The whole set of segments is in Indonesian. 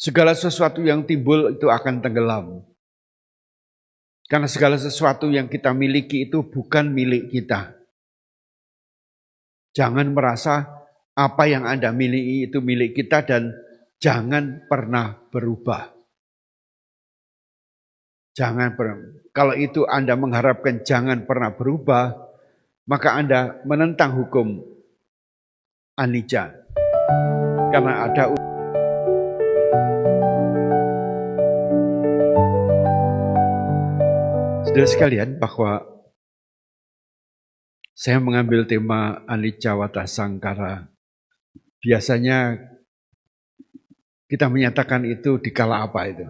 Segala sesuatu yang timbul itu akan tenggelam. Karena segala sesuatu yang kita miliki itu bukan milik kita. Jangan merasa apa yang Anda miliki itu milik kita dan jangan pernah berubah. Jangan pernah. Kalau itu Anda mengharapkan jangan pernah berubah, maka Anda menentang hukum anicca. Karena ada saudara sekalian bahwa saya mengambil tema anicca wata sangkara. Biasanya kita menyatakan itu dikala apa itu?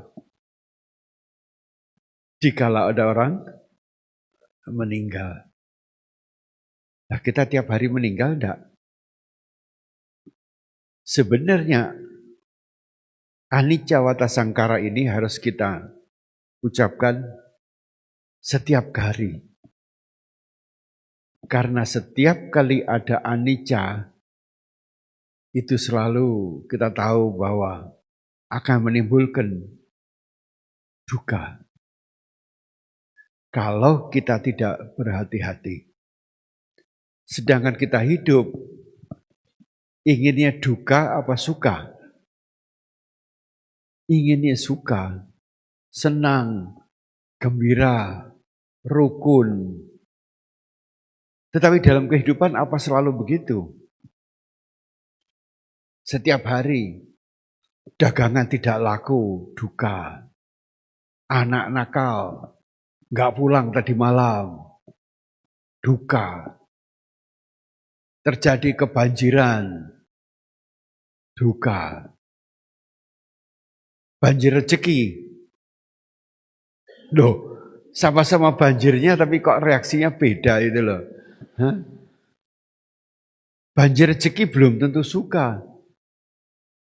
Dikala ada orang meninggal. Nah, kita tiap hari meninggal enggak? Sebenarnya anicca wata sangkara ini harus kita ucapkan setiap hari. Karena setiap kali ada anicca, itu selalu kita tahu bahwa akan menimbulkan duka. Kalau kita tidak berhati-hati. Sedangkan kita hidup, inginnya duka apa suka? Inginnya suka, senang, gembira, rukun. Tetapi dalam kehidupan apa selalu begitu? Setiap hari, dagangan tidak laku, duka. Anak nakal, nggak pulang tadi malam, duka. Terjadi kebanjiran, duka. Banjir rezeki. Loh, sama-sama banjirnya tapi kok reaksinya beda itu loh. Hah? Banjir rezeki belum tentu suka.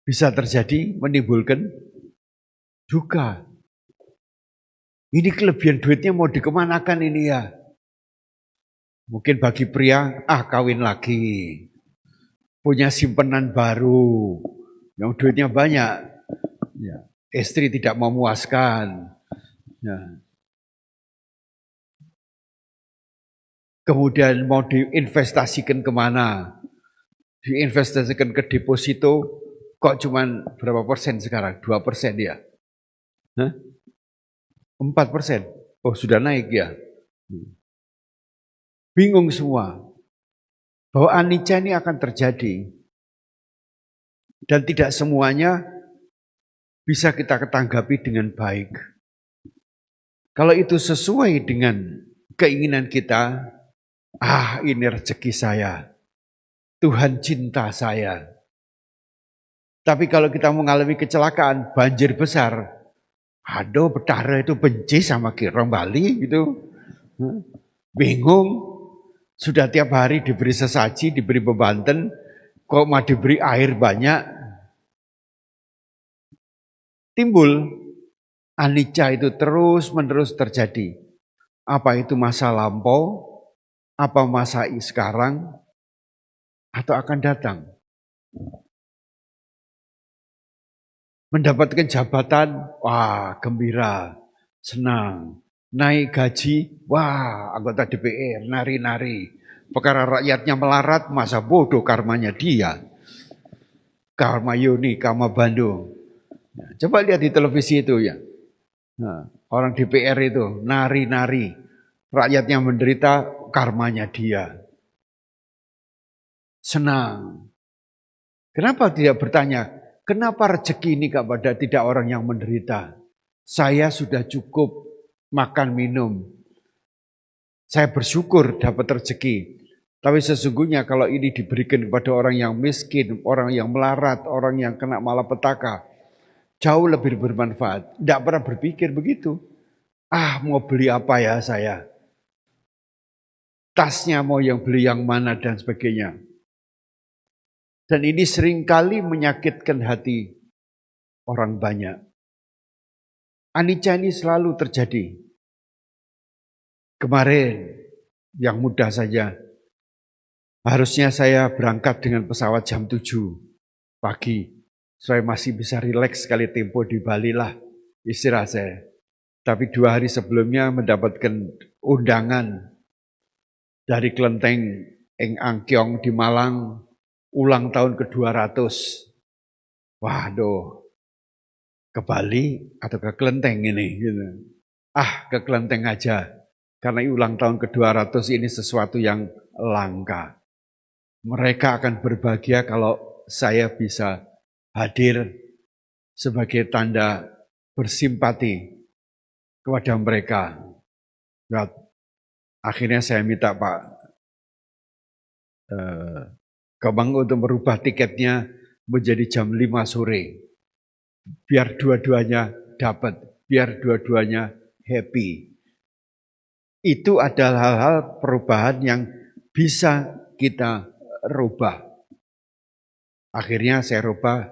Bisa terjadi menimbulkan duka. Ini kelebihan duitnya mau dikemanakan ini ya? Mungkin bagi pria, kawin lagi. Punya simpenan baru. Yang duitnya banyak. Ya. Istri tidak memuaskan. Ya. Kemudian mau diinvestasikan kemana? Diinvestasikan ke deposito, kok cuman berapa persen sekarang? 2% ya? 4%? Oh sudah naik ya? Bingung semua. Bahwa anicca ini akan terjadi. Dan tidak semuanya bisa kita ketanggapi dengan baik. Kalau itu sesuai dengan keinginan kita, ini rezeki saya. Tuhan cinta saya. Tapi kalau kita mengalami kecelakaan, banjir besar, aduh betara itu benci sama Kirong Bali gitu. Bingung, sudah tiap hari diberi sesaji, diberi bebanten, kok mau diberi air banyak. Timbul anicca itu terus-menerus terjadi. Apa itu masa lampau, apa masa sekarang, atau akan datang. Mendapatkan jabatan, wah gembira, senang. Naik gaji, wah anggota DPR, nari-nari. Perkara rakyatnya melarat, masa bodoh karmanya dia. Karma Yoni, karma Bandung. Nah, coba lihat di televisi itu ya. Nah, orang DPR itu nari-nari. Rakyatnya menderita, karmanya dia. Senang. Kenapa tidak bertanya, kenapa rezeki ini kepada tidak orang yang menderita? Saya sudah cukup makan minum. Saya bersyukur dapat rezeki. Tapi sesungguhnya kalau ini diberikan kepada orang yang miskin, orang yang melarat, orang yang kena malapetaka, jauh lebih bermanfaat. Tidak pernah berpikir begitu. Mau beli apa ya saya? Tasnya mau yang beli yang mana dan sebagainya. Dan ini seringkali menyakitkan hati orang banyak. Anicca ini selalu terjadi. Kemarin, yang mudah saja, harusnya saya berangkat dengan pesawat jam 7 pagi. Saya masih bisa rileks sekali tempo di Bali lah istirahat saya. Tapi 2 hari sebelumnya mendapatkan undangan dari Klenteng Eng Angkyong di Malang, ulang tahun ke-200. Waduh, ke Bali atau ke Klenteng ini? Gitu. Ke Klenteng aja, karena ulang tahun ke-200 ini sesuatu yang langka. Mereka akan berbahagia kalau saya bisa hadir sebagai tanda bersimpati kepada mereka. Ya, akhirnya saya minta Pak Gembong untuk merubah tiketnya menjadi jam 5 sore. Biar dua-duanya dapat, biar dua-duanya happy. Itu adalah hal-hal perubahan yang bisa kita rubah. Akhirnya saya rubah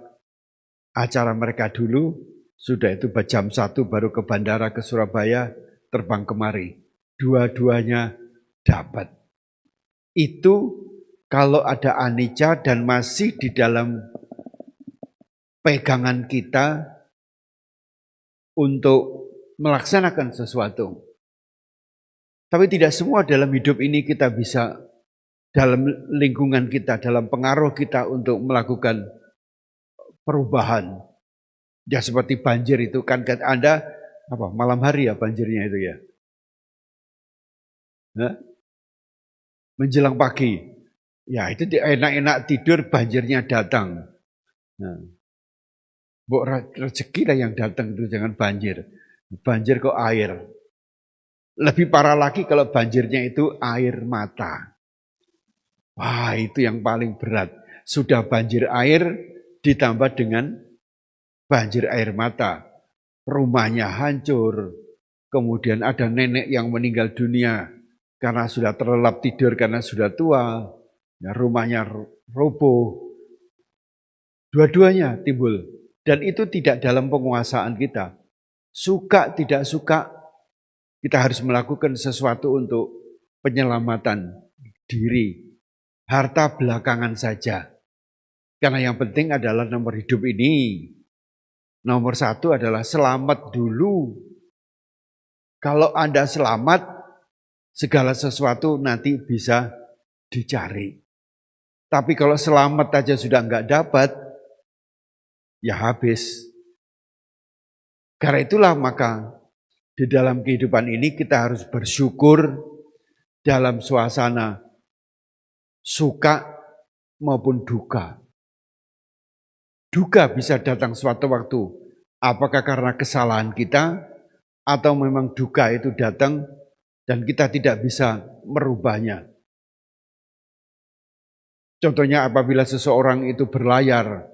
acara mereka dulu, sudah itu jam 1 baru ke bandara ke Surabaya, terbang kemari. Dua-duanya dapat. Itu kalau ada anicca dan masih di dalam pegangan kita untuk melaksanakan sesuatu. Tapi tidak semua dalam hidup ini kita bisa, dalam lingkungan kita, dalam pengaruh kita untuk melakukan perubahan. Ya seperti banjir itu kan Anda malam hari ya banjirnya itu ya. Menjelang pagi. Ya itu enak-enak tidur banjirnya datang. Rezeki lah yang datang itu, jangan banjir. Banjir kok air. Lebih parah lagi kalau banjirnya itu air mata. Wah itu yang paling berat. Sudah banjir air ditambah dengan banjir air mata. Rumahnya hancur. Kemudian ada nenek yang meninggal dunia karena sudah terlelap tidur karena sudah tua. Ya, rumahnya roboh. Dua-duanya timbul. Dan itu tidak dalam penguasaan kita. Suka tidak suka, kita harus melakukan sesuatu untuk penyelamatan diri. Harta belakangan saja. Karena yang penting adalah nomor hidup ini. Nomor 1 adalah selamat dulu. Kalau Anda selamat, segala sesuatu nanti bisa dicari. Tapi kalau selamat aja sudah enggak dapat, ya habis. Karena itulah maka di dalam kehidupan ini kita harus bersyukur dalam suasana suka maupun duka. Duka bisa datang suatu waktu. Apakah karena kesalahan kita atau memang duka itu datang dan kita tidak bisa merubahnya. Contohnya apabila seseorang itu berlayar,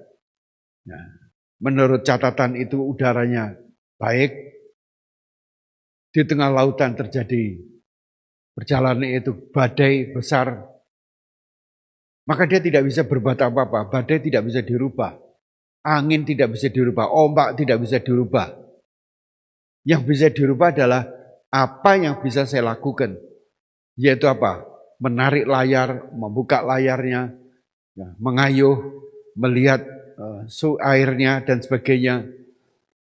menurut catatan itu udaranya baik, di tengah lautan terjadi perjalanan itu badai besar, maka dia tidak bisa berbuat apa-apa, badai tidak bisa dirubah, angin tidak bisa dirubah, ombak tidak bisa dirubah. Yang bisa dirubah adalah apa yang bisa saya lakukan, yaitu apa? Menarik layar, membuka layarnya, mengayuh, melihat airnya dan sebagainya.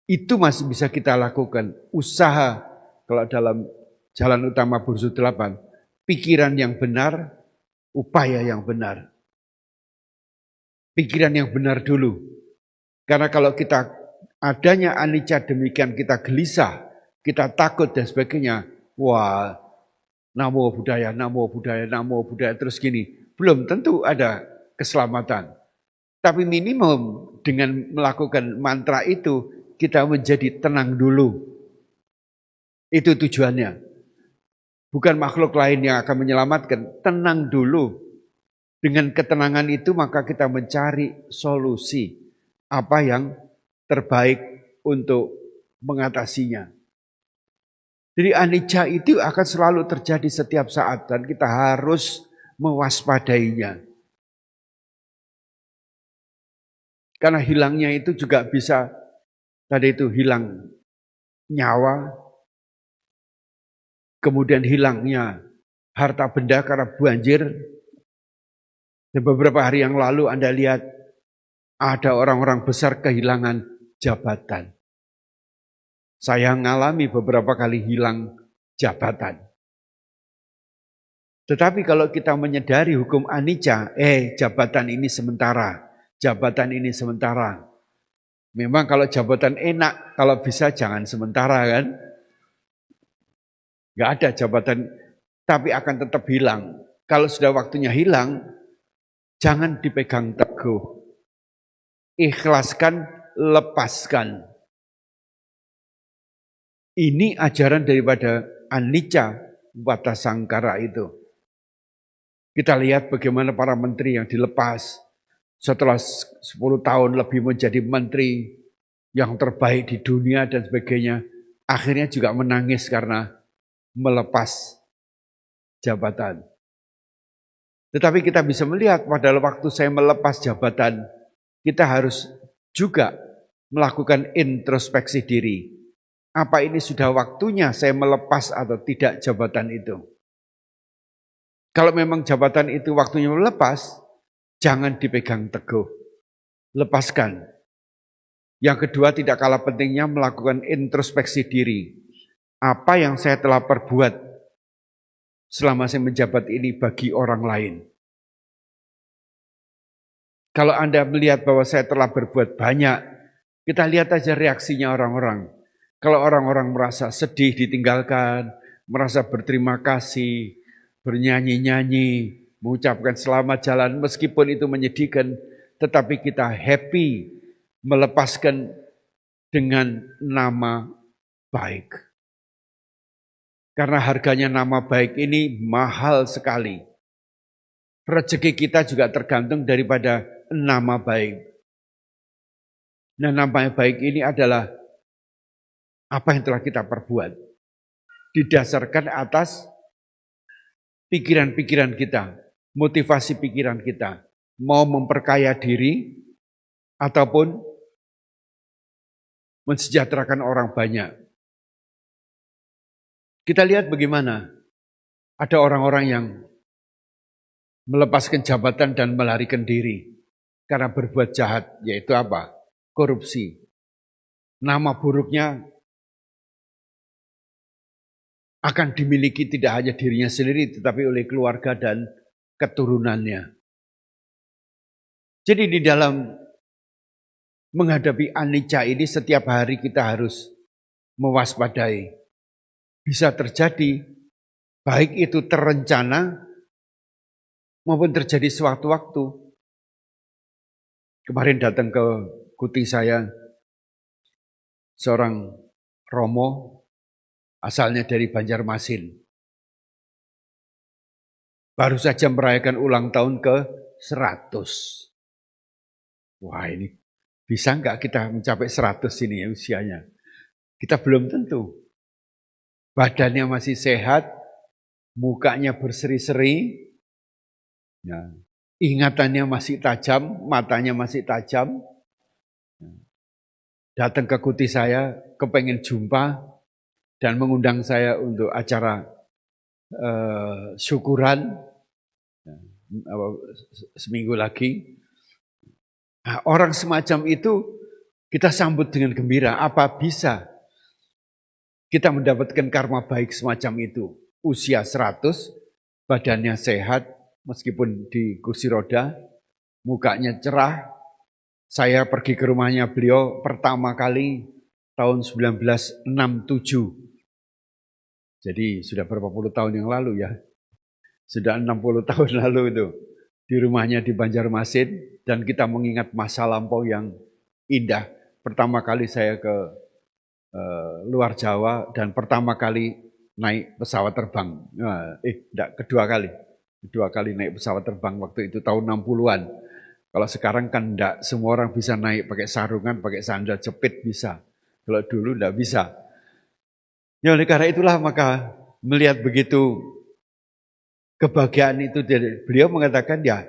Itu masih bisa kita lakukan. Usaha, kalau dalam jalan utama Bursu 8, pikiran yang benar, upaya yang benar. Pikiran yang benar dulu. Karena kalau kita adanya anicca demikian kita gelisah, kita takut dan sebagainya, wah, namo buddhaya, namo buddhaya, namo buddhaya, terus gini. Belum tentu ada keselamatan. Tapi minimum dengan melakukan mantra itu, kita menjadi tenang dulu. Itu tujuannya. Bukan makhluk lain yang akan menyelamatkan, tenang dulu. Dengan ketenangan itu maka kita mencari solusi. Apa yang terbaik untuk mengatasinya. Jadi anicca itu akan selalu terjadi setiap saat dan kita harus mewaspadainya. Karena hilangnya itu juga bisa, tadi itu hilang nyawa, kemudian hilangnya harta benda karena banjir. Dan beberapa hari yang lalu Anda lihat Ada orang-orang besar kehilangan jabatan. Saya ngalami beberapa kali hilang jabatan. Tetapi kalau kita menyadari hukum anicca, jabatan ini sementara, jabatan ini sementara. Memang kalau jabatan enak, kalau bisa jangan sementara kan. Gak ada jabatan, tapi akan tetap hilang. Kalau sudah waktunya hilang, jangan dipegang teguh. Ikhlaskan, lepaskan. Ini ajaran daripada anicca wata sangkara itu. Kita lihat bagaimana para menteri yang dilepas setelah 10 tahun lebih menjadi menteri yang terbaik di dunia dan sebagainya. Akhirnya juga menangis karena melepas jabatan. Tetapi kita bisa melihat pada waktu saya melepas jabatan, kita harus juga melakukan introspeksi diri. Apa ini sudah waktunya saya melepas atau tidak jabatan itu? Kalau memang jabatan itu waktunya melepas, jangan dipegang teguh. Lepaskan. Yang kedua, tidak kalah pentingnya melakukan introspeksi diri. Apa yang saya telah perbuat selama saya menjabat ini bagi orang lain? Kalau Anda melihat bahwa saya telah berbuat banyak, kita lihat aja reaksinya orang-orang. Kalau orang-orang merasa sedih ditinggalkan, merasa berterima kasih, bernyanyi-nyanyi, mengucapkan selamat jalan, meskipun itu menyedihkan, tetapi kita happy melepaskan dengan nama baik. Karena harganya nama baik ini mahal sekali. Rezeki kita juga tergantung daripada nama baik. Nah, nama baik ini adalah apa yang telah kita perbuat. Didasarkan atas pikiran-pikiran kita, motivasi pikiran kita. Mau memperkaya diri ataupun mensejahterakan orang banyak. Kita lihat bagaimana ada orang-orang yang melepaskan jabatan dan melarikan diri karena berbuat jahat, yaitu apa? Korupsi. Nama buruknya akan dimiliki tidak hanya dirinya sendiri, tetapi oleh keluarga dan keturunannya. Jadi di dalam menghadapi anicca ini setiap hari kita harus mewaspadai. Bisa terjadi, baik itu terencana maupun terjadi sewaktu-waktu. Kemarin datang ke kuti saya seorang Romo, asalnya dari Banjarmasin. Baru saja merayakan ulang tahun ke-100. Wah, ini bisa enggak kita mencapai 100 ini ya usianya? Kita belum tentu. Badannya masih sehat, mukanya berseri-seri, ya, ingatannya masih tajam, matanya masih tajam. Datang ke kuti saya, kepengen jumpa, dan mengundang saya untuk acara syukuran seminggu lagi. Nah, orang semacam itu kita sambut dengan gembira. Apa bisa kita mendapatkan karma baik semacam itu? Usia 100, badannya sehat, meskipun di kursi roda, mukanya cerah. Saya pergi ke rumahnya beliau pertama kali tahun 1967. Jadi sudah berapa puluh tahun yang lalu ya. Sudah 60 tahun lalu itu. Di rumahnya di Banjarmasin. Dan kita mengingat masa lampau yang indah. Pertama kali saya ke luar Jawa dan pertama kali naik pesawat terbang. Kedua kali. Kedua kali naik pesawat terbang waktu itu tahun 60-an. Kalau sekarang kan enggak semua orang bisa naik pakai sarungan, pakai sandal jepit bisa. Kalau dulu enggak bisa. Ya oleh karena itulah maka melihat begitu kebahagiaan itu dari beliau mengatakan ya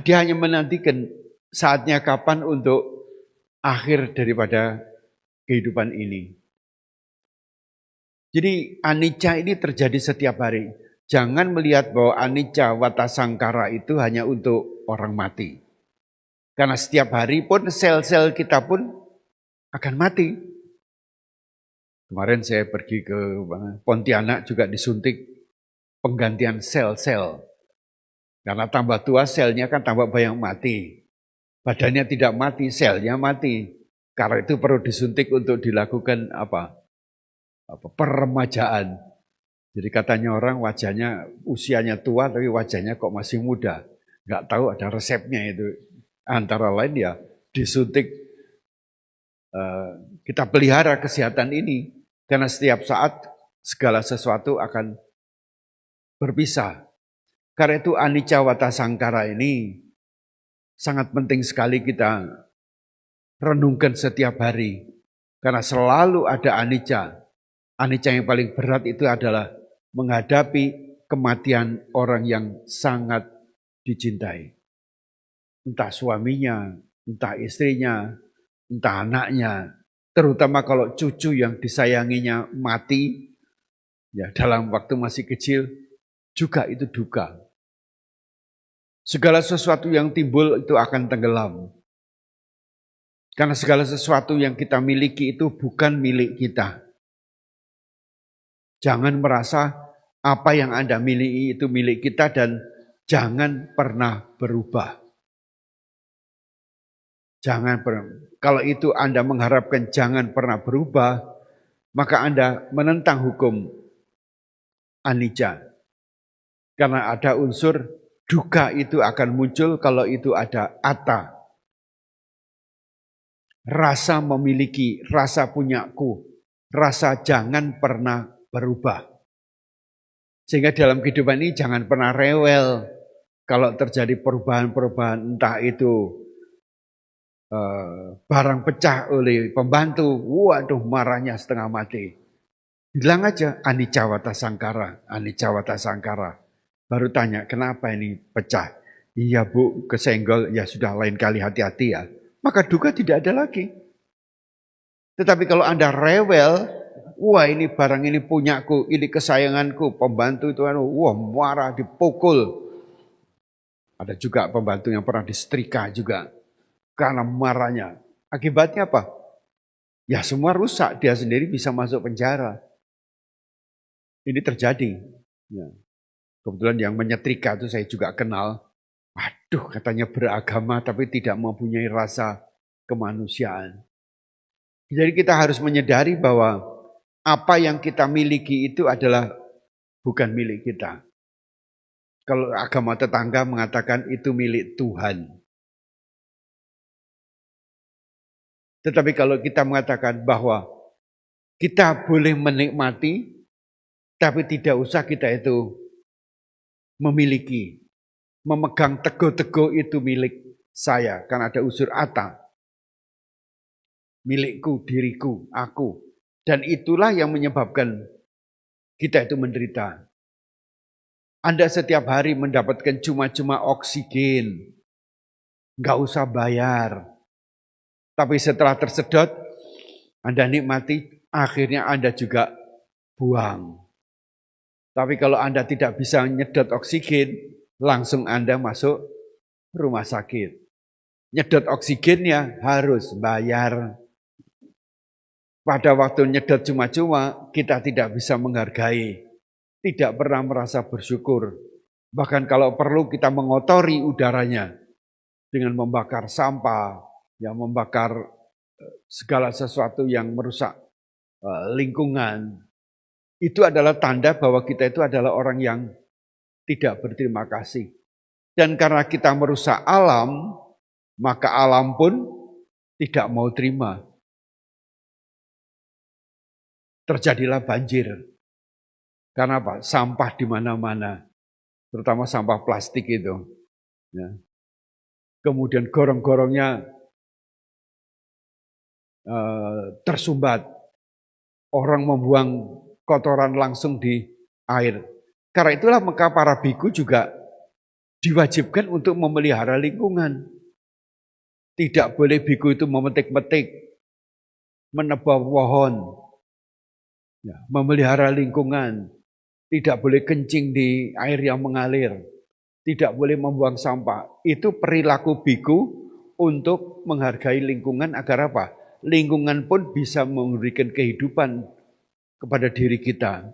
dia hanya menantikan saatnya kapan untuk akhir daripada kehidupan ini. Jadi anicca ini terjadi setiap hari. Jangan melihat bahwa anicca wata sangkara itu hanya untuk orang mati. Karena setiap hari pun sel-sel kita pun akan mati. Kemarin saya pergi ke Pontianak juga disuntik penggantian sel-sel. Karena tambah tua selnya kan tambah banyak mati. Badannya tidak mati, selnya mati. Karena itu perlu disuntik untuk dilakukan peremajaan. Jadi katanya orang wajahnya usianya tua tapi wajahnya kok masih muda. Nggak tahu ada resepnya itu. Antara lain ya disuntik. Kita pelihara kesehatan ini. Karena setiap saat segala sesuatu akan berpisah. Karena itu anicca wata sangkara ini sangat penting sekali kita renungkan setiap hari. Karena selalu ada anicca. Anicca yang paling berat itu adalah menghadapi kematian orang yang sangat dicintai. Entah suaminya, entah istrinya, entah anaknya. Terutama kalau cucu yang disayanginya mati, ya dalam waktu masih kecil, juga itu duka. Segala sesuatu yang timbul itu akan tenggelam. Karena segala sesuatu yang kita miliki itu bukan milik kita. Jangan merasa apa yang Anda miliki itu milik kita dan jangan pernah berubah. Kalau itu Anda mengharapkan jangan pernah berubah, maka Anda menentang hukum anicca. Karena ada unsur duka itu akan muncul kalau itu ada atta. Rasa memiliki, rasa punyaku, rasa jangan pernah berubah. Sehingga dalam kehidupan ini jangan pernah rewel kalau terjadi perubahan-perubahan, entah itu barang pecah oleh pembantu, waduh marahnya setengah mati. Bilang aja anicca wata sangkara, anicca wata sangkara. Baru tanya kenapa ini pecah. Iya Bu, kesenggol, ya sudah lain kali hati-hati ya. Maka duka tidak ada lagi. Tetapi kalau Anda rewel, wah ini barang ini punyaku, ini kesayanganku, pembantu itu wah marah, dipukul. Ada juga pembantu yang pernah disetrika juga karena marahnya. Akibatnya apa? Ya semua rusak, dia sendiri bisa masuk penjara. Ini terjadi. Ya. Kebetulan yang menyetrika itu saya juga kenal. Waduh, katanya beragama tapi tidak mempunyai rasa kemanusiaan. Jadi kita harus menyadari bahwa apa yang kita miliki itu adalah bukan milik kita. Kalau agama tetangga mengatakan itu milik Tuhan. Tetapi kalau kita mengatakan bahwa kita boleh menikmati, tapi tidak usah kita itu memiliki. Memegang teguh-teguh itu milik saya, karena ada unsur atta. Milikku, diriku, aku. Dan itulah yang menyebabkan kita itu menderita. Anda setiap hari mendapatkan cuma-cuma oksigen. Nggak usah bayar. Tapi setelah tersedot, Anda nikmati, akhirnya Anda juga buang. Tapi kalau Anda tidak bisa nyedot oksigen, langsung Anda masuk rumah sakit. Nyedot oksigennya harus bayar. Pada waktu nyedot cuma-cuma, kita tidak bisa menghargai. Tidak pernah merasa bersyukur. Bahkan kalau perlu kita mengotori udaranya dengan membakar sampah, yang membakar segala sesuatu yang merusak lingkungan. Itu adalah tanda bahwa kita itu adalah orang yang tidak berterima kasih. Dan karena kita merusak alam, maka alam pun tidak mau terima. Terjadilah banjir. Karena apa? Sampah di mana-mana. Terutama sampah plastik itu. Ya. Kemudian gorong-gorongnya tersumbat. Orang membuang kotoran langsung di air. Karena itulah maka para biku juga diwajibkan untuk memelihara lingkungan. Tidak boleh biku itu memetik-metik, menebang pohon, ya, memelihara lingkungan. Tidak boleh kencing di air yang mengalir. Tidak boleh membuang sampah. Itu perilaku biku untuk menghargai lingkungan agar apa? Lingkungan pun bisa memberikan kehidupan kepada diri kita.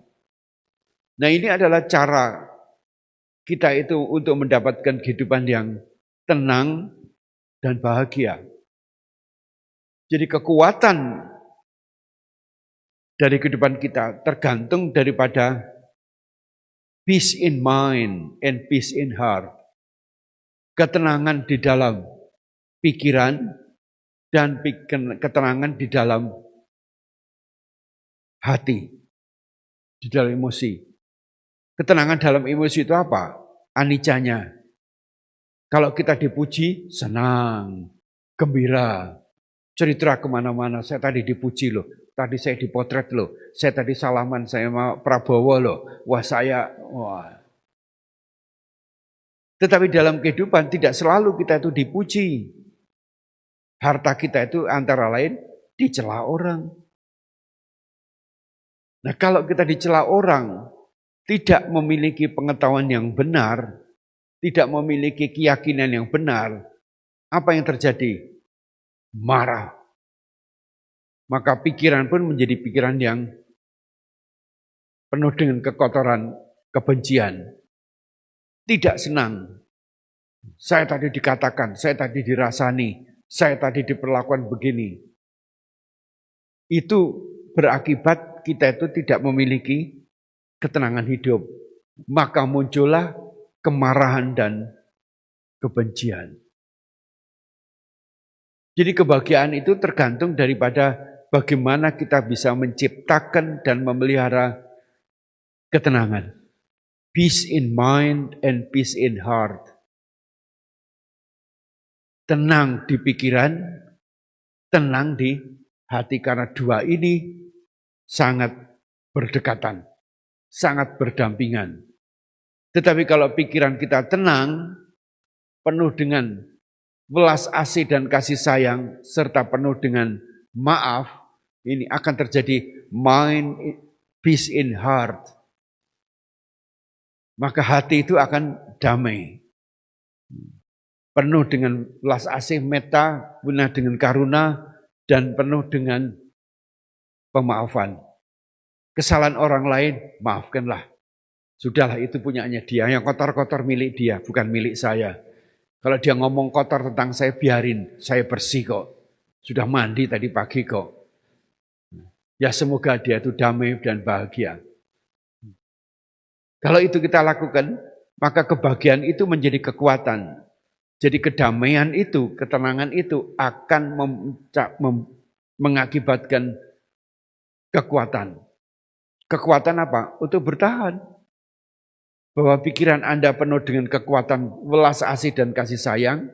Nah, ini adalah cara kita itu untuk mendapatkan kehidupan yang tenang dan bahagia. Jadi kekuatan dari kehidupan kita tergantung daripada peace in mind and peace in heart. Ketenangan di dalam pikiran dan ketenangan di dalam hati, di dalam emosi. Ketenangan dalam emosi itu apa? Anicanya. Kalau kita dipuji, senang, gembira, cerita kemana-mana. Saya tadi dipuji loh, tadi saya dipotret loh, saya tadi salaman sama Prabowo loh. Wah. Tetapi dalam kehidupan tidak selalu kita itu dipuji. Harta kita itu antara lain dicela orang. Nah, kalau kita dicela orang, tidak memiliki pengetahuan yang benar, tidak memiliki keyakinan yang benar, apa yang terjadi? Marah. Maka pikiran pun menjadi pikiran yang penuh dengan kekotoran, kebencian. Tidak senang. Saya tadi dikatakan, saya tadi dirasani, saya tadi diperlakukan begini. Itu berakibat kita itu tidak memiliki ketenangan hidup. Maka muncullah kemarahan dan kebencian. Jadi kebahagiaan itu tergantung daripada bagaimana kita bisa menciptakan dan memelihara ketenangan. Peace in mind and peace in heart. Tenang di pikiran, tenang di hati, karena dua ini sangat berdekatan, sangat berdampingan. Tetapi kalau pikiran kita tenang, penuh dengan welas asih dan kasih sayang, serta penuh dengan maaf, ini akan terjadi mind, peace in heart. Maka hati itu akan damai. Penuh dengan welas asih, meta, penuh dengan karuna, dan penuh dengan pemaafan. Kesalahan orang lain, maafkanlah. Sudahlah, itu punyanya dia. Yang kotor-kotor milik dia, bukan milik saya. Kalau dia ngomong kotor tentang saya, biarin. Saya bersih kok. Sudah mandi tadi pagi kok. Ya semoga dia itu damai dan bahagia. Kalau itu kita lakukan, maka kebahagiaan itu menjadi kekuatan. Jadi kedamaian itu, ketenangan itu akan mengakibatkan kekuatan. Kekuatan apa? Untuk bertahan. Bahwa pikiran Anda penuh dengan kekuatan welas asih dan kasih sayang,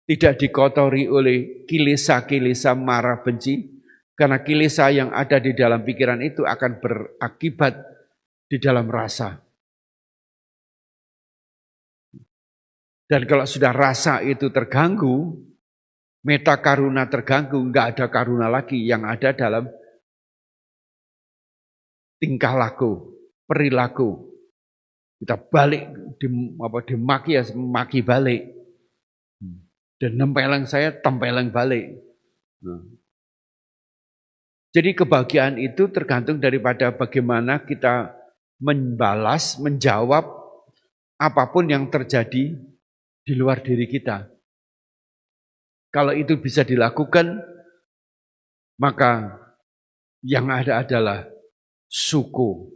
tidak dikotori oleh kilesa-kilesa marah benci, karena kilesa yang ada di dalam pikiran itu akan berakibat di dalam rasa. Dan kalau sudah rasa itu terganggu, meta karuna terganggu, enggak ada karuna lagi, yang ada dalam tingkah laku, perilaku. Kita balik, dimaki ya, maki balik. Dan nempeleng saya, tempeleng balik. Jadi kebahagiaan itu tergantung daripada bagaimana kita membalas, menjawab apapun yang terjadi di luar diri kita. Kalau itu bisa dilakukan, maka yang ada adalah suku.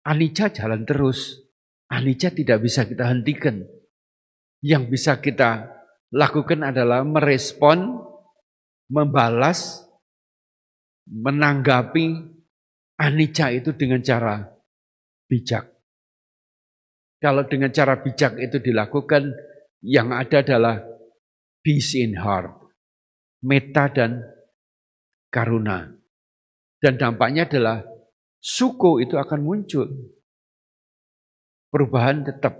Anicca jalan terus. Anicca tidak bisa kita hentikan. Yang bisa kita lakukan adalah merespon, membalas, menanggapi anicca itu dengan cara bijak. Kalau dengan cara bijak itu dilakukan, yang ada adalah peace in heart, meta dan karuna. Dan dampaknya adalah suku itu akan muncul. Perubahan tetap.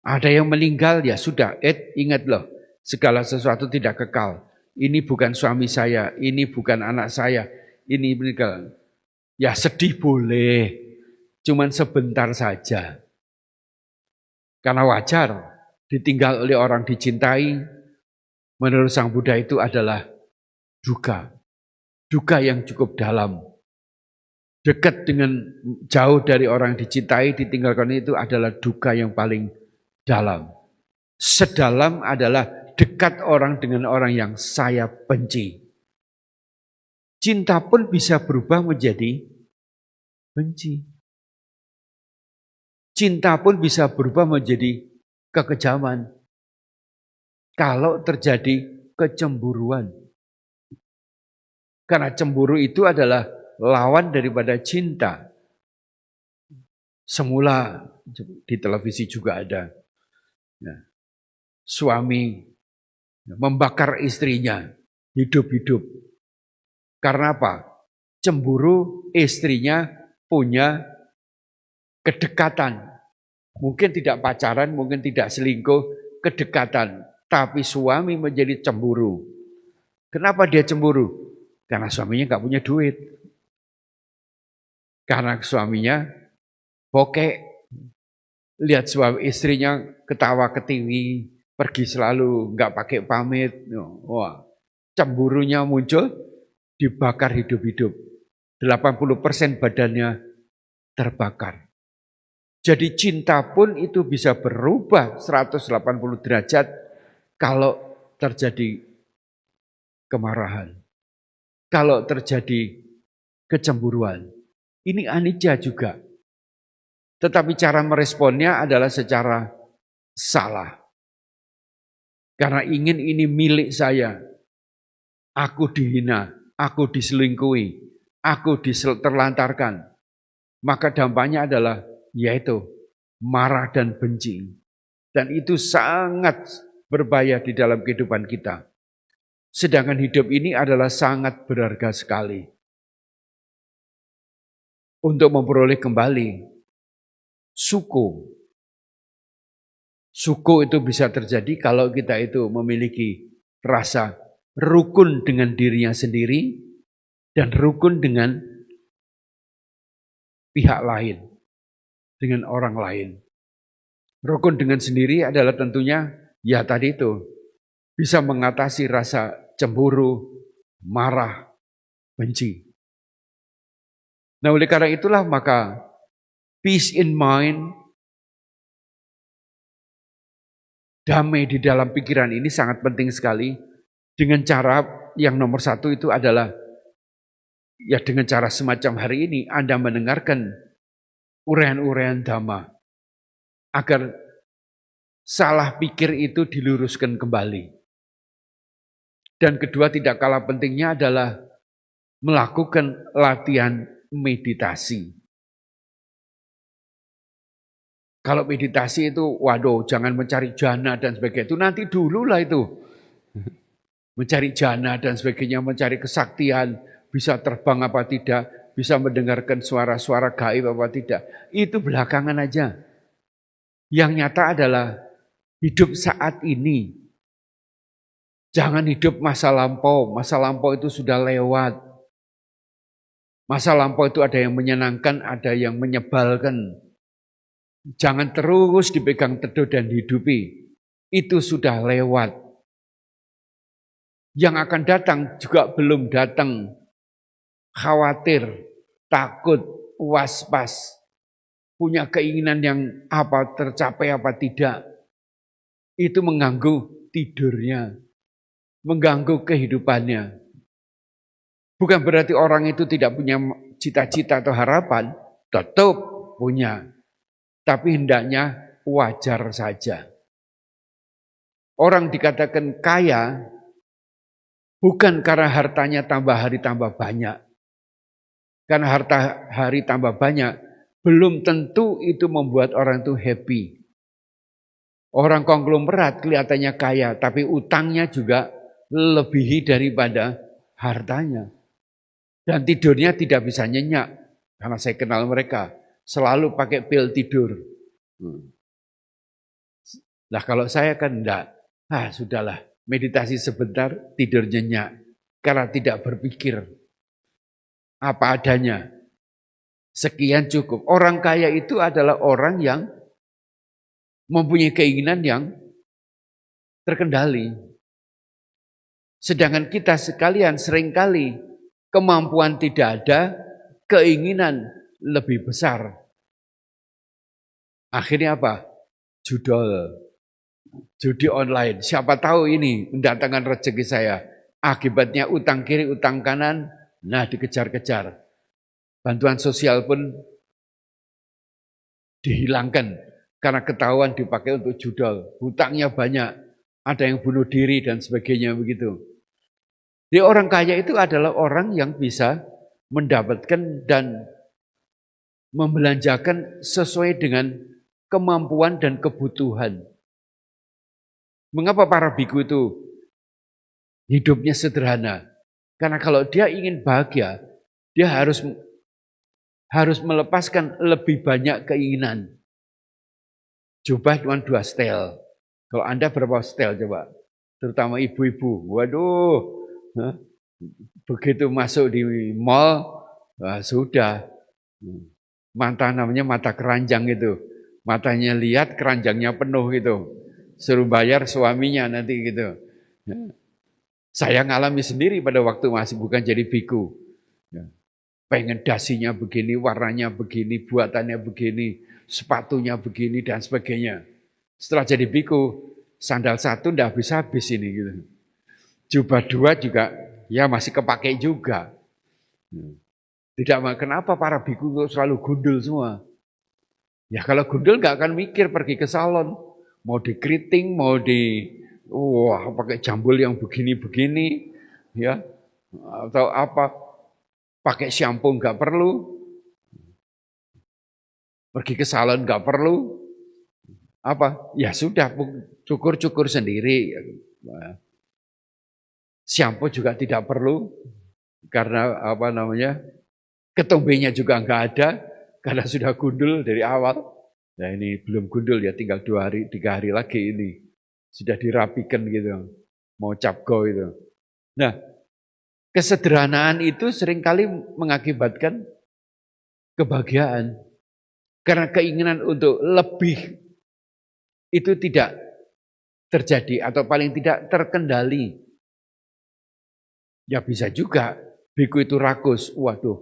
Ada yang meninggal, ya sudah, ingat loh, segala sesuatu tidak kekal. Ini bukan suami saya, ini bukan anak saya, ini meninggal. Ya sedih boleh, cuman sebentar saja. Karena wajar, ditinggal oleh orang dicintai, menurut Sang Buddha itu adalah duka. Duka yang cukup dalam. Dekat dengan jauh dari orang dicintai, ditinggalkan itu adalah duka yang paling dalam. Sedalam adalah dekat orang dengan orang yang saya benci. Cinta pun bisa berubah menjadi benci. Cinta pun bisa berubah menjadi kekejaman. Kalau terjadi kecemburuan. Karena cemburu itu adalah lawan daripada cinta. Semula di televisi juga ada. Suami membakar istrinya hidup-hidup. Karena apa? Cemburu istrinya punya kedekatan. Mungkin tidak pacaran, mungkin tidak selingkuh, kedekatan. Tapi suami menjadi cemburu. Kenapa dia cemburu? Karena suaminya nggak punya duit. Karena suaminya bokek. Lihat suami istrinya ketawa ketiwi, pergi selalu nggak pakai pamit. Wah, cemburunya muncul, dibakar hidup-hidup. 80% badannya terbakar. Jadi cinta pun itu bisa berubah 180 derajat kalau terjadi kemarahan. Kalau terjadi kecemburuan. Ini anicca juga. Tetapi cara meresponnya adalah secara salah. Karena ingin ini milik saya. Aku dihina, aku diselingkuhi, aku terlantarkan. Maka dampaknya adalah yaitu marah dan benci. Dan itu sangat berbahaya di dalam kehidupan kita. Sedangkan hidup ini adalah sangat berharga sekali. Untuk memperoleh kembali suku. Suku itu bisa terjadi kalau kita itu memiliki rasa rukun dengan dirinya sendiri dan rukun dengan pihak lain, dengan orang lain. Rukun dengan sendiri adalah tentunya ya tadi itu bisa mengatasi rasa cemburu, marah, benci. Nah oleh karena itulah maka peace in mind, damai di dalam pikiran ini sangat penting sekali. Dengan cara yang nomor satu itu adalah ya dengan cara semacam hari ini Anda mendengarkan uraian-uraian Dhamma agar salah pikir itu diluruskan kembali. Dan kedua tidak kalah pentingnya adalah melakukan latihan meditasi. Kalau meditasi itu, waduh jangan mencari jana dan sebagainya. Itu nanti dulu lah itu. Mencari jana dan sebagainya, mencari kesaktian, bisa terbang apa tidak, bisa mendengarkan suara-suara gaib apa tidak. Itu belakangan aja. Yang nyata adalah hidup saat ini. Jangan hidup masa lampau itu sudah lewat. Masa lampau itu ada yang menyenangkan, ada yang menyebalkan. Jangan terus dipegang teduh dan hidupi. Itu sudah lewat. Yang akan datang juga belum datang. Khawatir, takut, was-was. Punya keinginan yang apa tercapai apa tidak. Itu mengganggu tidurnya. Mengganggu kehidupannya. Bukan berarti orang itu tidak punya cita-cita atau harapan. Tetap punya. Tapi hendaknya wajar saja. Orang dikatakan kaya bukan karena hartanya tambah hari tambah banyak. Karena harta hari tambah banyak belum tentu itu membuat orang itu happy. Orang konglomerat kelihatannya kaya tapi utangnya juga lebihi daripada hartanya. Dan tidurnya tidak bisa nyenyak. Karena saya kenal mereka. Selalu pakai pil tidur. Nah kalau saya kan enggak. Sudahlah. Meditasi sebentar, tidur nyenyak. Karena tidak berpikir. Apa adanya. Sekian cukup. Orang kaya itu adalah orang yang mempunyai keinginan yang terkendali. Sedangkan kita sekalian seringkali kemampuan tidak ada, keinginan lebih besar. Akhirnya apa? Judol, judi online. Siapa tahu ini mendatangkan rezeki saya. Akibatnya utang kiri, utang kanan, nah dikejar-kejar. Bantuan sosial pun dihilangkan karena ketahuan dipakai untuk judol. Hutangnya banyak, ada yang bunuh diri dan sebagainya begitu. Jadi orang kaya itu adalah orang yang bisa mendapatkan dan membelanjakan sesuai dengan kemampuan dan kebutuhan. Mengapa para biku itu hidupnya sederhana? Karena kalau dia ingin bahagia, dia harus melepaskan lebih banyak keinginan. Jubah cuma 2 setel. Kalau Anda berapa setel coba? Terutama ibu-ibu. Waduh, begitu masuk di mall, sudah. Namanya mata keranjang itu. Matanya lihat, keranjangnya penuh gitu. Suruh bayar suaminya nanti gitu. Saya ngalami sendiri pada waktu masih bukan jadi biku. Pengen dasinya begini, warnanya begini, buatannya begini, sepatunya begini dan sebagainya. Setelah jadi biku, sandal 1 ndak habis-habis ini gitu. Jubah 2 juga ya masih kepake juga. Tidak, kenapa para biku selalu gundul semua? Ya kalau gundul nggak akan mikir pergi ke salon, mau dikeriting, mau pakai jambul yang begini-begini, ya atau apa, pakai shampoo nggak perlu, pergi ke salon nggak perlu, apa? Ya sudah, cukur-cukur sendiri. Shampoo juga tidak perlu karena ketombenya juga nggak ada karena sudah gundul dari awal. Nah ini belum gundul ya, tinggal 2 hari, 3 hari lagi ini sudah dirapikan gitu, mau cap go itu. Nah kesederhanaan itu seringkali mengakibatkan kebahagiaan karena keinginan untuk lebih itu tidak terjadi atau paling tidak terkendali. Ya bisa juga, biku itu rakus, waduh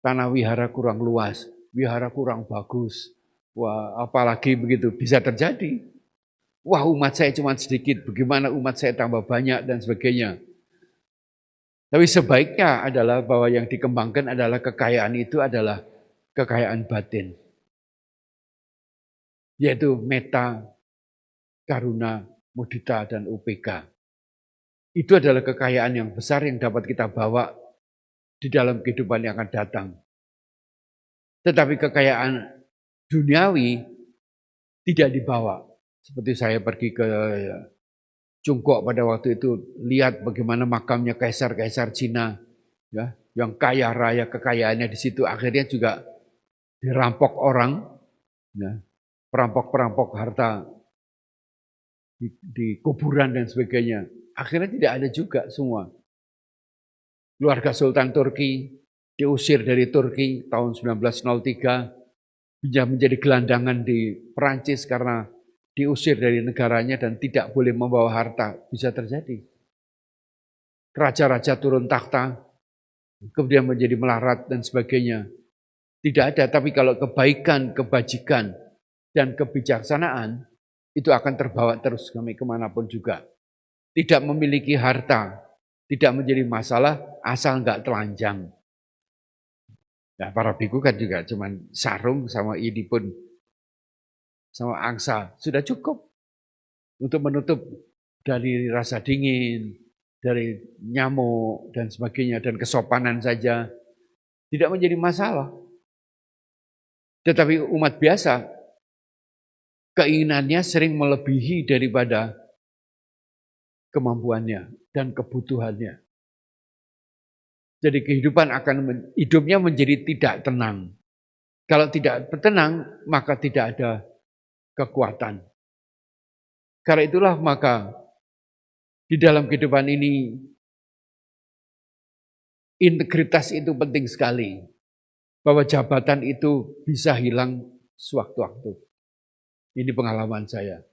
tanah wihara kurang luas, wihara kurang bagus, wah apalagi begitu, bisa terjadi. Wah umat saya cuma sedikit, bagaimana umat saya tambah banyak dan sebagainya. Tapi sebaiknya adalah bahwa yang dikembangkan adalah kekayaan itu adalah kekayaan batin. Yaitu meta, karuna, mudita, dan UPK. Itu adalah kekayaan yang besar yang dapat kita bawa di dalam kehidupan yang akan datang. Tetapi kekayaan duniawi tidak dibawa. Seperti saya pergi ke Cungkok pada waktu itu, lihat bagaimana makamnya kaisar-kaisar Cina, ya, yang kaya raya kekayaannya di situ akhirnya juga dirampok orang, ya, perampok-perampok harta di kuburan dan sebagainya. Akhirnya tidak ada juga semua. Keluarga Sultan Turki diusir dari Turki tahun 1903, menjadi gelandangan di Perancis karena diusir dari negaranya dan tidak boleh membawa harta. Bisa terjadi. Raja-raja turun takhta, kemudian menjadi melarat dan sebagainya. Tidak ada, tapi kalau kebaikan, kebajikan, dan kebijaksanaan, itu akan terbawa terus kemanapun juga. Tidak memiliki harta, tidak menjadi masalah asal enggak telanjang. Nah, para biku kan juga cuman sarung sama ini pun sama angsa sudah cukup untuk menutup dari rasa dingin, dari nyamuk dan sebagainya dan kesopanan saja. Tidak menjadi masalah. Tetapi umat biasa keinginannya sering melebihi daripada kemampuannya dan kebutuhannya. Jadi hidupnya menjadi tidak tenang. Kalau tidak tenang, maka tidak ada kekuatan. Karena itulah maka di dalam kehidupan ini integritas itu penting sekali. Bahwa jabatan itu bisa hilang sewaktu-waktu. Ini pengalaman saya.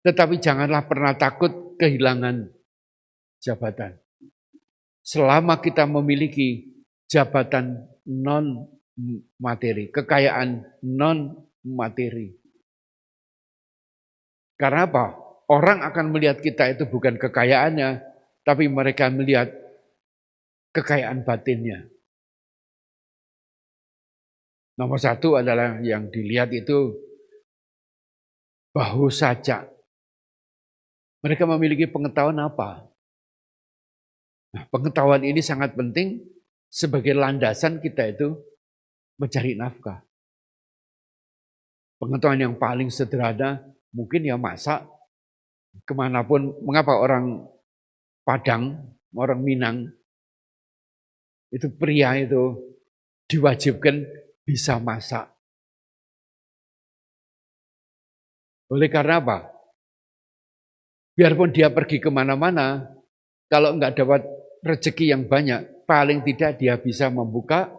Tetapi janganlah pernah takut kehilangan jabatan. Selama kita memiliki jabatan non-materi, kekayaan non-materi. Karena apa? Orang akan melihat kita itu bukan kekayaannya, tapi mereka melihat kekayaan batinnya. Nomor satu adalah yang dilihat itu bahu saja. Mereka memiliki pengetahuan apa? Nah, pengetahuan ini sangat penting sebagai landasan kita itu mencari nafkah. Pengetahuan yang paling sederhana mungkin ya masak kemanapun. Mengapa orang Padang, orang Minang, itu pria itu diwajibkan bisa masak. Oleh karena apa? Biarpun dia pergi kemana-mana, kalau enggak dapat rezeki yang banyak, paling tidak dia bisa membuka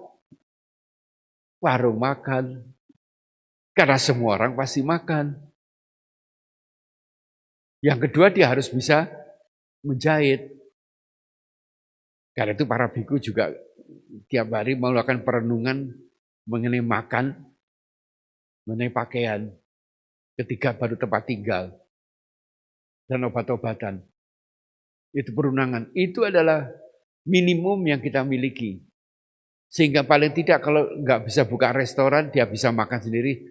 warung makan. Karena semua orang pasti makan. Yang kedua dia harus bisa menjahit. Karena itu para biku juga tiap hari melakukan perenungan mengenai makan, mengenai pakaian. Ketiga baru tempat tinggal. Dan obat-obatan. Itu perundangan. Itu adalah minimum yang kita miliki. Sehingga paling tidak kalau nggak bisa buka restoran, dia bisa makan sendiri,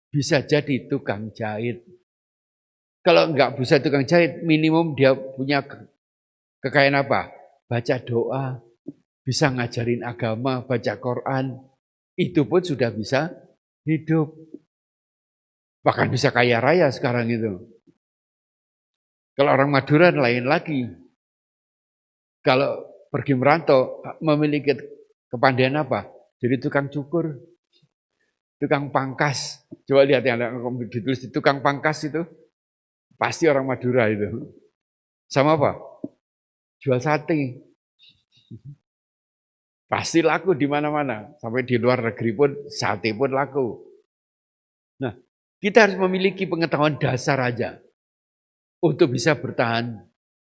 bisa jadi tukang jahit. Kalau nggak bisa tukang jahit, minimum dia punya kekayaan apa? Baca doa, bisa ngajarin agama, baca Quran, itu pun sudah bisa hidup. Bahkan bisa kaya raya sekarang itu. Kalau orang Madura lain lagi. Kalau pergi merantau, memiliki kepandaian apa? Jadi tukang cukur, tukang pangkas. Coba lihat yang ditulis di tukang pangkas itu, pasti orang Madura itu. Sama apa? Jual sate. Pasti laku di mana-mana. Sampai di luar negeri pun, sate pun laku. Nah, kita harus memiliki pengetahuan dasar aja untuk bisa bertahan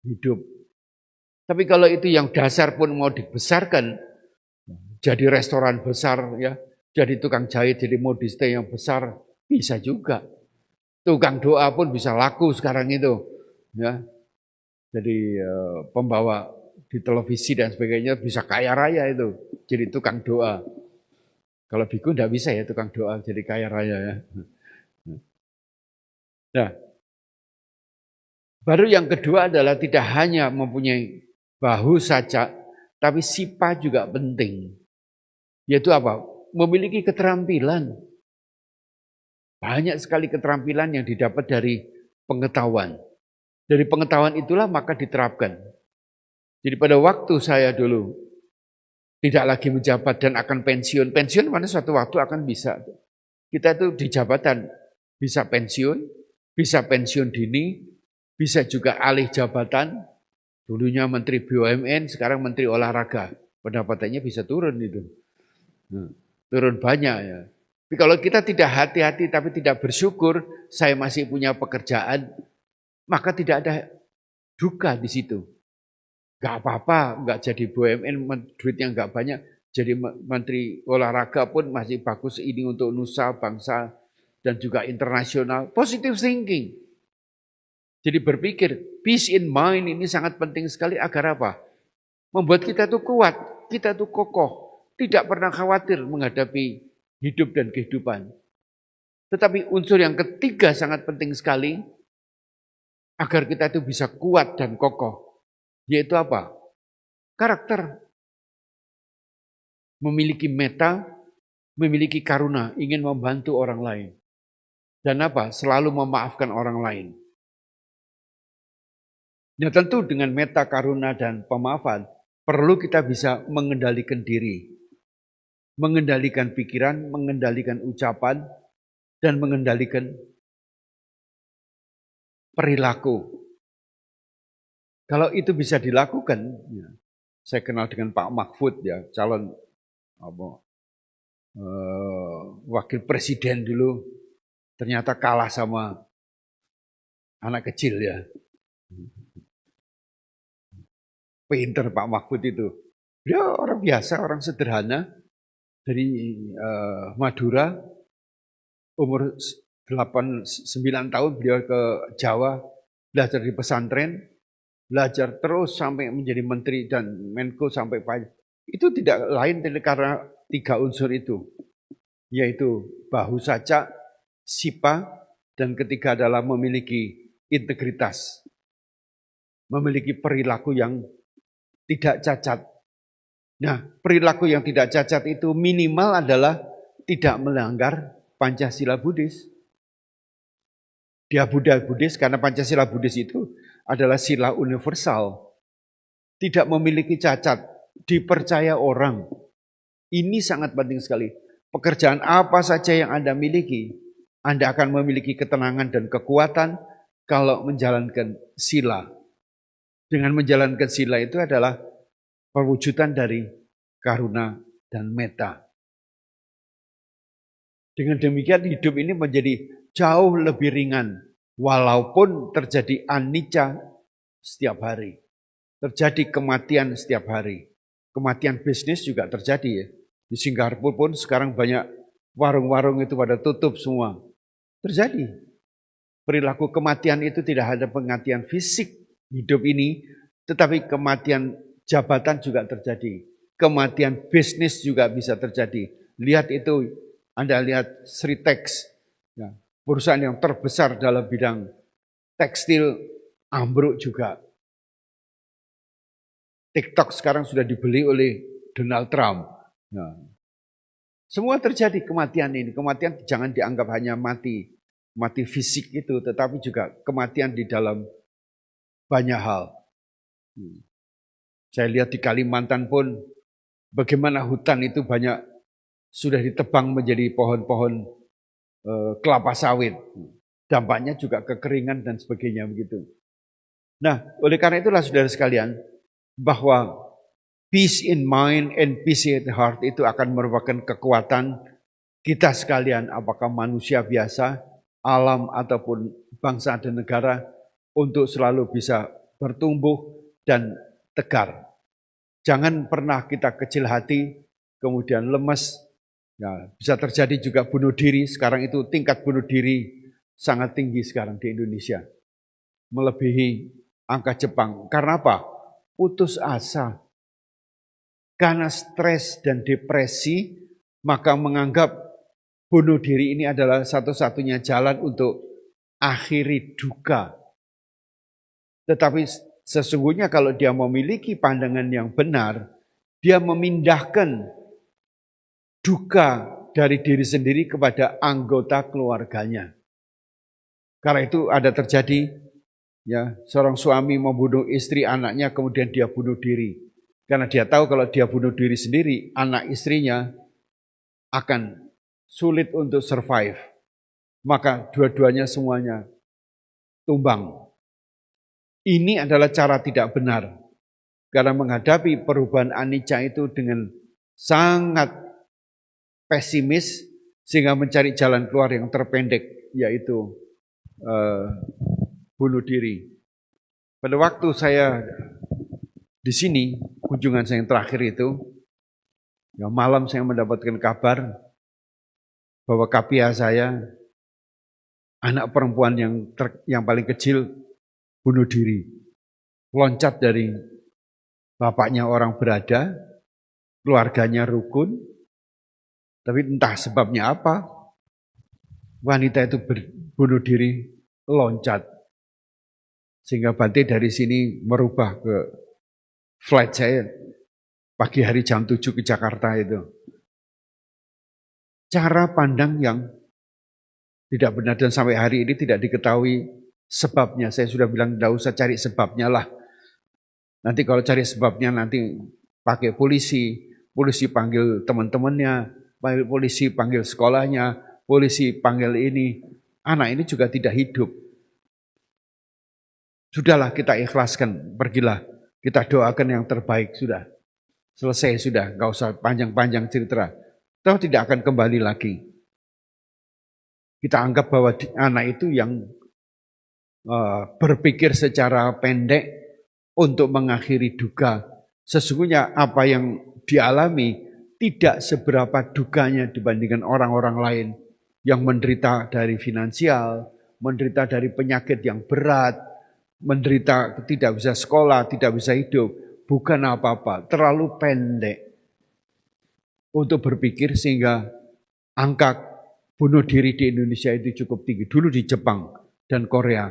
hidup. Tapi kalau itu yang dasar pun mau dibesarkan, jadi restoran besar, ya, jadi tukang jahit, jadi modiste yang besar, bisa juga. Tukang doa pun bisa laku sekarang itu, ya. Jadi pembawa di televisi dan sebagainya bisa kaya raya itu, jadi tukang doa. Kalau biku enggak bisa ya tukang doa jadi kaya raya ya. Nah, baru yang kedua adalah tidak hanya mempunyai bahu saja, tapi sifat juga penting. Yaitu apa? Memiliki keterampilan. Banyak sekali keterampilan yang didapat dari pengetahuan. Dari pengetahuan itulah maka diterapkan. Jadi pada waktu saya dulu tidak lagi menjabat dan akan pensiun. Pensiun pada suatu waktu akan bisa. Kita itu di jabatan bisa pensiun dini, bisa juga alih jabatan. Dulunya Menteri BUMN, sekarang Menteri Olahraga. Pendapatannya bisa turun itu. Turun banyak ya. Tapi kalau kita tidak hati-hati tapi tidak bersyukur, saya masih punya pekerjaan, maka tidak ada duka di situ. Gak apa-apa, gak jadi BUMN, duitnya gak banyak, jadi Menteri Olahraga pun masih bagus ini untuk nusa, bangsa, dan juga internasional. Positive thinking. Jadi berpikir, peace in mind ini sangat penting sekali agar apa? Membuat kita tuh kuat, kita tuh kokoh, tidak pernah khawatir menghadapi hidup dan kehidupan. Tetapi unsur yang ketiga sangat penting sekali agar kita itu bisa kuat dan kokoh, yaitu apa? Karakter. Memiliki meta, memiliki karuna, ingin membantu orang lain. Dan apa? Selalu memaafkan orang lain. Ya tentu dengan meta, karuna, dan pemaafan, perlu kita bisa mengendalikan diri. Mengendalikan pikiran, mengendalikan ucapan, dan mengendalikan perilaku. Kalau itu bisa dilakukan, ya, saya kenal dengan Pak Mahfud, ya, calon wakil presiden dulu, ternyata kalah sama anak kecil ya. Pinter Pak Mahfud itu. Dia orang biasa, orang sederhana dari Madura, umur 9 tahun beliau ke Jawa, belajar di pesantren, belajar terus sampai menjadi menteri dan Menko sampai Pak. Itu tidak lain karena 3 unsur itu, yaitu bahu saja, sipa, dan ketiga adalah memiliki integritas, memiliki perilaku yang tidak cacat. Nah, perilaku yang tidak cacat itu minimal adalah tidak melanggar Pancasila Buddhis. Dia Buddha Buddhis karena Pancasila Buddhis itu adalah sila universal. Tidak memiliki cacat, dipercaya orang. Ini sangat penting sekali. Pekerjaan apa saja yang Anda miliki, Anda akan memiliki ketenangan dan kekuatan kalau menjalankan sila. Dengan menjalankan sila itu adalah perwujudan dari karuna dan metta. Dengan demikian hidup ini menjadi jauh lebih ringan. Walaupun terjadi anicca setiap hari. Terjadi kematian setiap hari. Kematian bisnis juga terjadi ya. Di Singapura pun sekarang banyak warung-warung itu pada tutup semua. Terjadi. Perilaku kematian itu tidak hanya kematian fisik hidup ini, tetapi kematian jabatan juga terjadi. Kematian bisnis juga bisa terjadi. Lihat itu, Anda lihat Sritex, ya, perusahaan yang terbesar dalam bidang tekstil, ambruk juga. TikTok sekarang sudah dibeli oleh Donald Trump. Nah, semua terjadi kematian ini. Kematian jangan dianggap hanya mati fisik itu, tetapi juga kematian di dalam banyak hal. Saya lihat di Kalimantan pun bagaimana hutan itu banyak sudah ditebang menjadi pohon-pohon kelapa sawit. Dampaknya juga kekeringan dan sebagainya begitu. Nah, oleh karena itulah saudara sekalian, bahwa peace in mind and peace in heart itu akan merupakan kekuatan kita sekalian, apakah manusia biasa, alam ataupun bangsa dan negara, untuk selalu bisa bertumbuh dan tegar. Jangan pernah kita kecil hati, kemudian lemes. Ya, bisa terjadi juga bunuh diri. Sekarang itu tingkat bunuh diri sangat tinggi sekarang di Indonesia. Melebihi angka Jepang. Karena apa? Putus asa. Karena stres dan depresi, maka menganggap bunuh diri ini adalah satu-satunya jalan untuk akhiri duka. Tetapi sesungguhnya kalau dia memiliki pandangan yang benar, dia memindahkan duka dari diri sendiri kepada anggota keluarganya. Karena itu ada terjadi, ya, seorang suami membunuh istri anaknya, kemudian dia bunuh diri. Karena dia tahu kalau dia bunuh diri sendiri, anak istrinya akan sulit untuk survive. Maka dua-duanya semuanya tumbang. Ini adalah cara tidak benar. Karena menghadapi perubahan anicca itu dengan sangat pesimis, sehingga mencari jalan keluar yang terpendek, yaitu bunuh diri. Pada waktu saya di sini, kunjungan saya yang terakhir itu, ya, malam saya mendapatkan kabar bahwa kapia saya, anak perempuan yang paling kecil, bunuh diri. Loncat dari bapaknya orang berada, keluarganya rukun, tapi entah sebabnya apa, wanita itu bunuh diri, loncat. Sehingga Bante dari sini merubah ke flight saya pagi hari jam 7 ke Jakarta itu. Cara pandang yang tidak benar dan sampai hari ini tidak diketahui sebabnya. Saya sudah bilang tidak usah cari sebabnya lah. Nanti kalau cari sebabnya nanti pakai polisi panggil teman-temannya, polisi panggil sekolahnya, polisi panggil ini. Anak ini juga tidak hidup. Sudahlah kita ikhlaskan, pergilah. Kita doakan yang terbaik, sudah. Selesai sudah, nggak usah panjang-panjang cerita. Toh tidak akan kembali lagi. Kita anggap bahwa anak itu yang berpikir secara pendek, untuk mengakhiri duka. Sesungguhnya apa yang dialami tidak seberapa dukanya dibandingkan orang-orang lain yang menderita dari finansial, menderita dari penyakit yang berat, menderita tidak bisa sekolah, tidak bisa hidup. Bukan apa-apa, terlalu pendek untuk berpikir sehingga angka bunuh diri di Indonesia itu cukup tinggi. Dulu di Jepang dan Korea.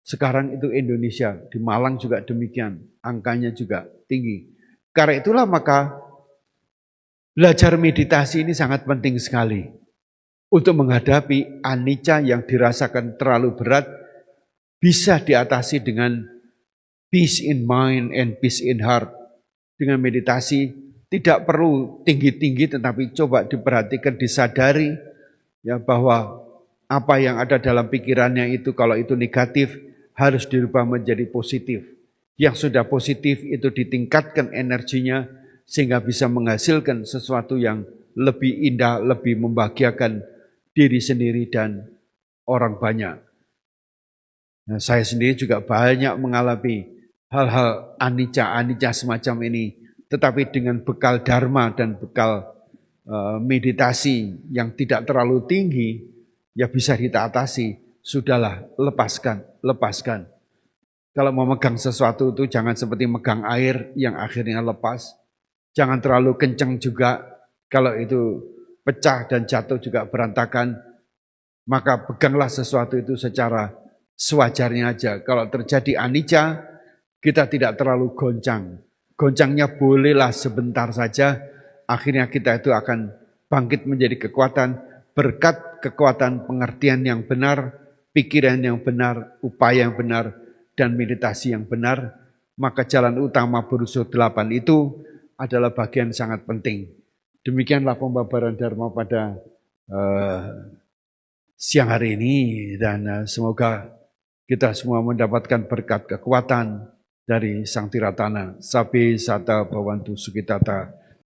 Sekarang itu Indonesia, di Malang juga demikian, angkanya juga tinggi. Karena itulah maka belajar meditasi ini sangat penting sekali untuk menghadapi anicca yang dirasakan terlalu berat, bisa diatasi dengan peace in mind and peace in heart. Dengan meditasi tidak perlu tinggi-tinggi, tetapi coba diperhatikan, disadari ya bahwa apa yang ada dalam pikirannya itu kalau itu negatif, harus dirubah menjadi positif. Yang sudah positif itu ditingkatkan energinya sehingga bisa menghasilkan sesuatu yang lebih indah, lebih membahagiakan diri sendiri dan orang banyak. Nah, saya sendiri juga banyak mengalami hal-hal anicca semacam ini, tetapi dengan bekal dharma dan bekal meditasi yang tidak terlalu tinggi, ya bisa kita atasi. Sudahlah, lepaskan. Kalau mau megang sesuatu itu jangan seperti megang air yang akhirnya lepas. Jangan terlalu kencang juga, kalau itu pecah dan jatuh juga berantakan. Maka peganglah sesuatu itu secara sewajarnya aja. Kalau terjadi anicca, kita tidak terlalu goncang. Goncangnya bolehlah sebentar saja, akhirnya kita itu akan bangkit menjadi kekuatan, berkat kekuatan pengertian yang benar, pikiran yang benar, upaya yang benar, dan meditasi yang benar. Maka jalan utama berusul 8 itu adalah bagian sangat penting. Demikianlah pembabaran Dharma pada siang hari ini, dan semoga kita semua mendapatkan berkat kekuatan dari Sang Tiratana. Sabbe sata bhavantu sukitata.